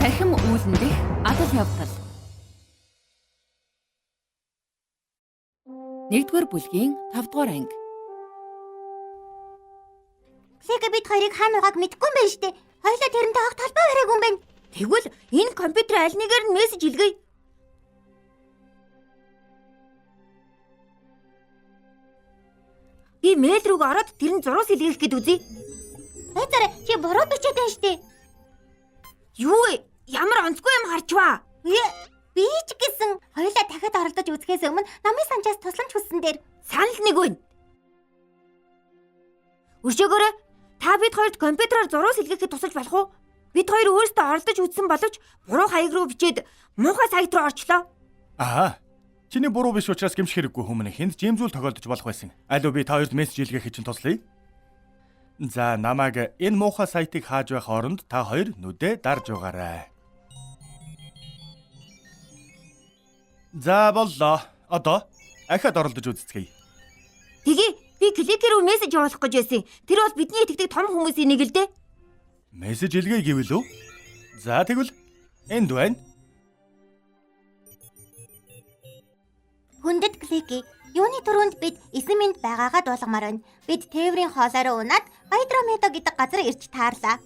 Цахим үүлэн дэх адал явдал. 1-р бүлгийн 5-р анги. Лега бид хоёрыг хаана байгааг мэдэхгүй юм байна штэ. Хоёулаа тэрнтэй огт холбоо бариагүй юм байна. Тэгвэл энэ компьютер аль нэгээр нь мессеж илгээе. Би мэйл рүүгээ ороод тэр нь зурус илгээх гээд үзье. Эцэрэ чи буруу бичээд байна штэ. Юу вэ? Ямар онцгүй юм харчваа. Би ч гэсэн хоёулаа дахиад оролдож үзэхээс өмнө намын санчаас тусламж хүссэн дээр санал нэг байна. Өршөөгөөрэй. Та бид хоёрт компьютероор зурус илгээхэд тусалж болох уу? Бид хоёр өөрсдөө оролдож үзсэн боловч буруу хаяг руу бичээд муухай сайт руу орчлоо. Аа. Чиний буруу биш учраас гэмших хэрэггүй хүмүүн хэнд жимзүүл тохиолдож болох байсан. Алуу би та хоёрт мессеж илгээхэд чинь туслая. За намайг энэ муухай сайтыг хааж байх оронд та хоёр нүдээ дарж байгаарай. За боллоо. Одоо ахад оролдож үзцгээе. Тэгээ би кликер рүү мессеж явуулах гэж байсан. Тэр бол бидний итгэдэг том хүмүүсийн нэг л дээ. Мессеж илгээе гэвэл үү? За тэгвэл энд байна. Хүндэт клики. Юуны түрүүнд бид эсэмэнд байгаагаад болгомоор байна. Бид тээврийн хоолойроо унаад Баядрамедо гэдэг газар ирж таарлаа.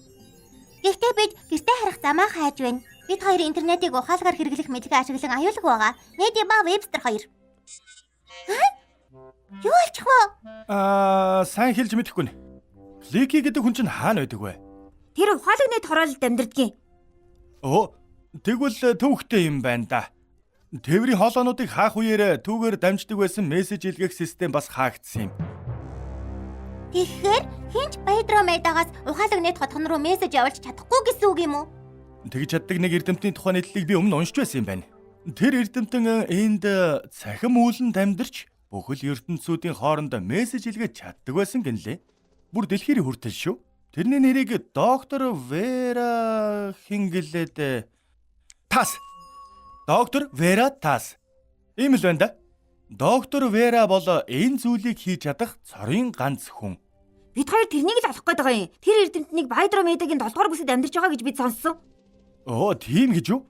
Гэхдээ бид гэртээ харах замаа хайж байна. Бид хоёр интернетийг ухаалгаар хэрэглэх мэдлэгээ ашиглан аюулгүй байгаа. Неди ба Вебстер хоёр. Юу болчих вэ? Сайн хэлж мэдэхгүй нэ. Клики гэдэг хүн чинь хаана байдаг вэ? Тэр ухаалгын хороололд амьдэрдэг. Оо, тэгвэл төвхтэй юм байна да. Тээврийн хоолойнуудыг хаах үеэр түүгээр дамждаг байсан мессеж илгээх систем бас хаагдсан юм. Тэгэхээр хинч Баядрамедогоос ухаалгын хотхон руу мессеж явуулж чадахгүй гэсэн үг юм уу? Тэгж чаддаг нэг эрдэмтний тухай нийтлэлийг би өмнө уншиж байсан юм байна. Тэр эрдэмтэн энд цахим үүлэнд амьдарч бүхэл ертөнцүүдийн хооронд мессеж илгээж чаддаг байсан гинлээ. Бүр дэлхийр хүртэл шүү. Тэрний нэрийг доктор Вера хингэлээд Тас. Доктор Вера Тас. Ийм л байна да. Доктор Вера бол энэ зүйлийг хийж чадах цорын ганц хүн. Бид хоёр тэрнийг л олох гээд байгаа юм. Тэр эрдэмтнийг Баядрамедогийн 7-р бүсэд амьдарч байгаа гэж бид сонссон. Оо, тийм гэж юу?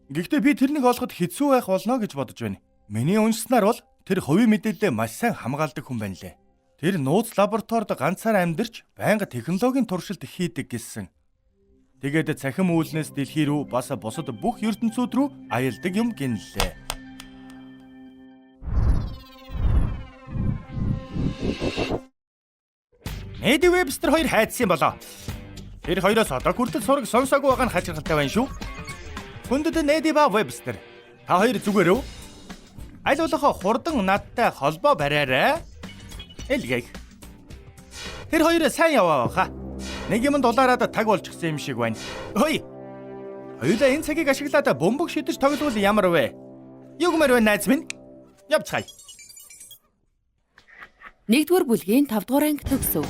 Гэхдээ би тэрнийг олоход хэцүү байх болно гэж бодож байна. Миний уншсанаар бол тэр хувийн мэдээлэлээ маш сайн хамгаалдаг хүн байна лээ. Тэр нууц лабораторид ганцаар амьдарч байнга технологийн туршилт хийдэг гэсэн. Тэгээд цахим үүлнээс дэлхий рүү бас бусад бүх ертөнцүүд рүү аялдаг юм гинлээ. Неди Вебстер хоёр хайдсан болоо. Тэр хоёроос одоо хүртэл сураг сонсоогүй байгаа нь хачирхалтай байна шүү. Хүндэт Неди ба Вебстер. Та хоёр зүгээр үү? Аль болох хурдан надтай холбоо бариарай. Илгээх. Тэр хоёр сайн яваа баха. Нэг юм дулаараад таг болчихсон юм шиг байна. Хөөе. Хоёулаа энэ цагийг ашиглаад бөмбөг шидэж тогловол ямар вэ? Югмэр вэ найз минь? Явцгаая. 1-р бүлгийн 5-р анги төгсөв.